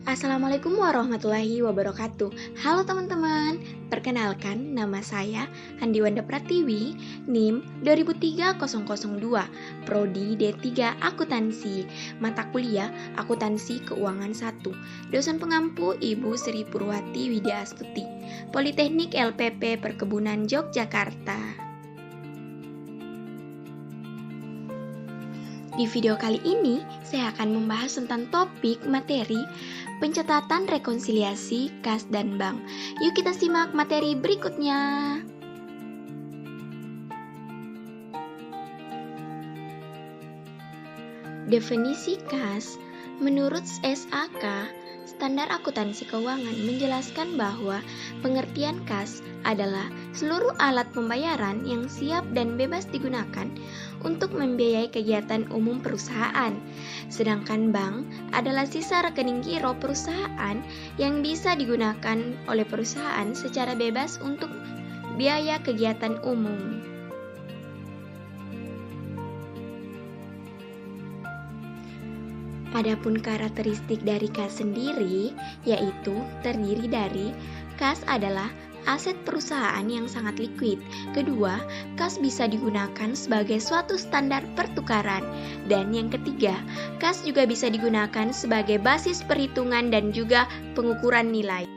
Assalamualaikum warahmatullahi wabarakatuh. Halo teman-teman, perkenalkan nama saya Handi Wanda Pratiwi, NIM 2003-002, Prodi D3 Akuntansi, mata kuliah Akuntansi Keuangan 1, dosen pengampu Ibu Sri Purwati Widya Astuti, Politeknik LPP Perkebunan Yogyakarta. Di video kali ini, saya akan membahas tentang topik materi pencatatan rekonsiliasi kas dan bank. Yuk kita simak materi berikutnya. Definisi kas menurut SAK, Standar Akuntansi Keuangan, menjelaskan bahwa pengertian kas adalah seluruh alat pembayaran yang siap dan bebas digunakan untuk membiayai kegiatan umum perusahaan. Sedangkan bank adalah sisa rekening giro perusahaan yang bisa digunakan oleh perusahaan secara bebas untuk biaya kegiatan umum. Adapun karakteristik dari kas sendiri, yaitu terdiri dari kas adalah aset perusahaan yang sangat liquid. Kedua, kas bisa digunakan sebagai suatu standar pertukaran. Dan yang ketiga, kas juga bisa digunakan sebagai basis perhitungan dan juga pengukuran nilai.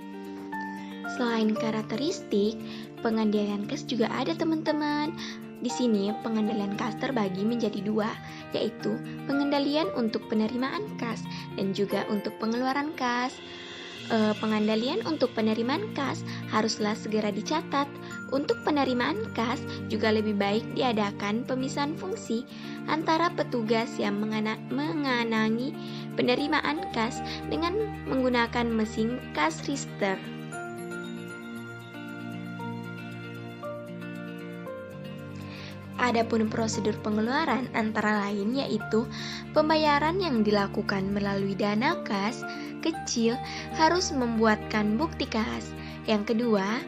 Selain karakteristik, pengendalian kas juga ada teman-teman. Di sini pengendalian kas terbagi menjadi dua, yaitu pengendalian untuk penerimaan kas dan juga untuk pengeluaran kas. Pengendalian untuk penerimaan kas haruslah segera dicatat. Untuk penerimaan kas juga lebih baik diadakan pemisahan fungsi antara petugas yang mengenangi penerimaan kas dengan menggunakan mesin cash register. Adapun prosedur pengeluaran antara lain yaitu pembayaran yang dilakukan melalui dana kas kecil harus membuatkan bukti kas. Yang kedua,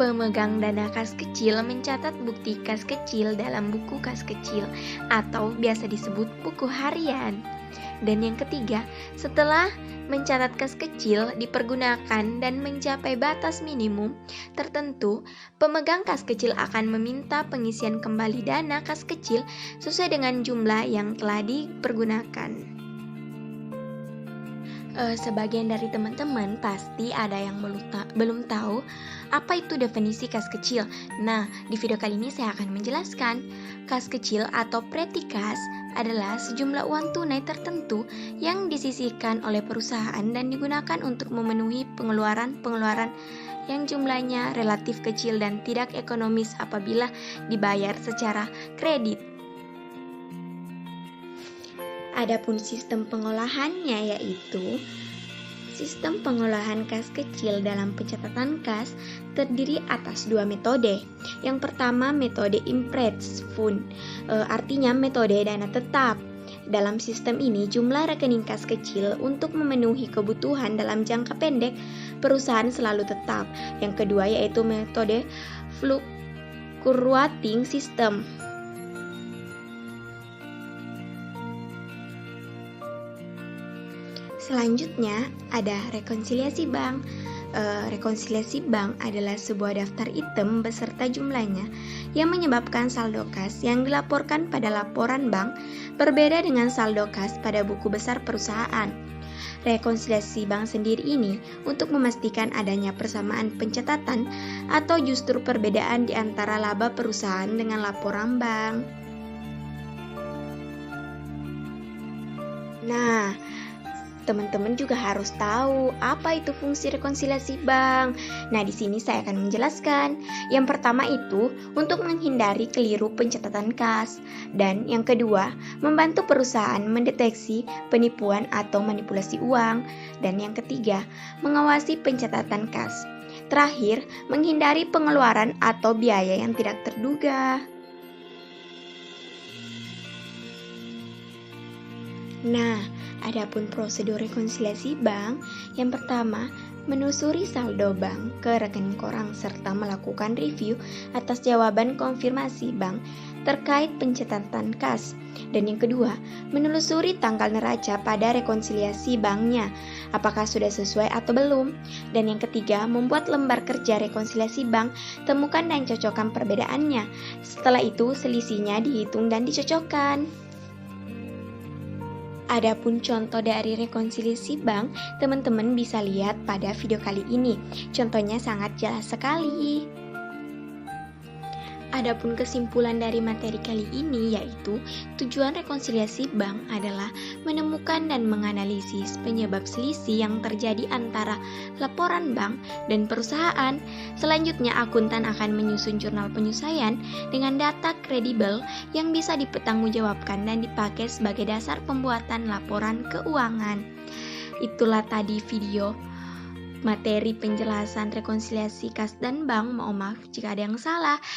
pemegang dana kas kecil mencatat bukti kas kecil dalam buku kas kecil atau biasa disebut buku harian. Dan yang ketiga, setelah mencatat kas kecil dipergunakan dan mencapai batas minimum tertentu, pemegang kas kecil akan meminta pengisian kembali dana kas kecil sesuai dengan jumlah yang telah dipergunakan. Sebagian dari teman-teman pasti ada yang belum tahu apa itu definisi kas kecil. Nah, di video kali ini saya akan menjelaskan. Kas kecil atau petty cash adalah sejumlah uang tunai tertentu yang disisihkan oleh perusahaan dan digunakan untuk memenuhi pengeluaran yang jumlahnya relatif kecil dan tidak ekonomis apabila dibayar secara kredit. Adapun sistem pengolahannya yaitu sistem pengolahan kas kecil dalam pencatatan kas terdiri atas dua metode. Yang pertama metode impress fund, artinya metode dana tetap. Dalam sistem ini jumlah rekening kas kecil untuk memenuhi kebutuhan dalam jangka pendek perusahaan selalu tetap. Yang kedua yaitu metode fluctuating system. Selanjutnya ada rekonsiliasi bank. Rekonsiliasi bank adalah sebuah daftar item beserta jumlahnya yang menyebabkan saldo kas yang dilaporkan pada laporan bank berbeda dengan saldo kas pada buku besar perusahaan. Rekonsiliasi bank sendiri ini untuk memastikan adanya persamaan pencatatan atau justru perbedaan di antara laba perusahaan dengan laporan bank. Nah, teman-teman juga harus tahu apa itu fungsi rekonsiliasi bank. Nah, di sini saya akan menjelaskan. Yang pertama itu untuk menghindari keliru pencatatan kas, dan yang kedua membantu perusahaan mendeteksi penipuan atau manipulasi uang, dan yang ketiga mengawasi pencatatan kas. Terakhir, menghindari pengeluaran atau biaya yang tidak terduga. Nah, adapun prosedur rekonsiliasi bank, yang pertama, menelusuri saldo bank ke rekening korang serta melakukan review atas jawaban konfirmasi bank terkait pencatatan kas. Dan yang kedua, menelusuri tanggal neraca pada rekonsiliasi banknya, apakah sudah sesuai atau belum. Dan yang ketiga, membuat lembar kerja rekonsiliasi bank, temukan dan cocokkan perbedaannya. Setelah itu, selisihnya dihitung dan dicocokkan. Adapun contoh dari rekonsiliasi bank, teman-teman bisa lihat pada video kali ini. Contohnya sangat jelas sekali. Adapun kesimpulan dari materi kali ini yaitu tujuan rekonsiliasi bank adalah menemukan dan menganalisis penyebab selisih yang terjadi antara laporan bank dan perusahaan. Selanjutnya, akuntan akan menyusun jurnal penyelesaian dengan data kredibel yang bisa dipertanggungjawabkan dan dipakai sebagai dasar pembuatan laporan keuangan. Itulah tadi video materi penjelasan rekonsiliasi kas dan bank. Mohon maaf jika ada yang salah.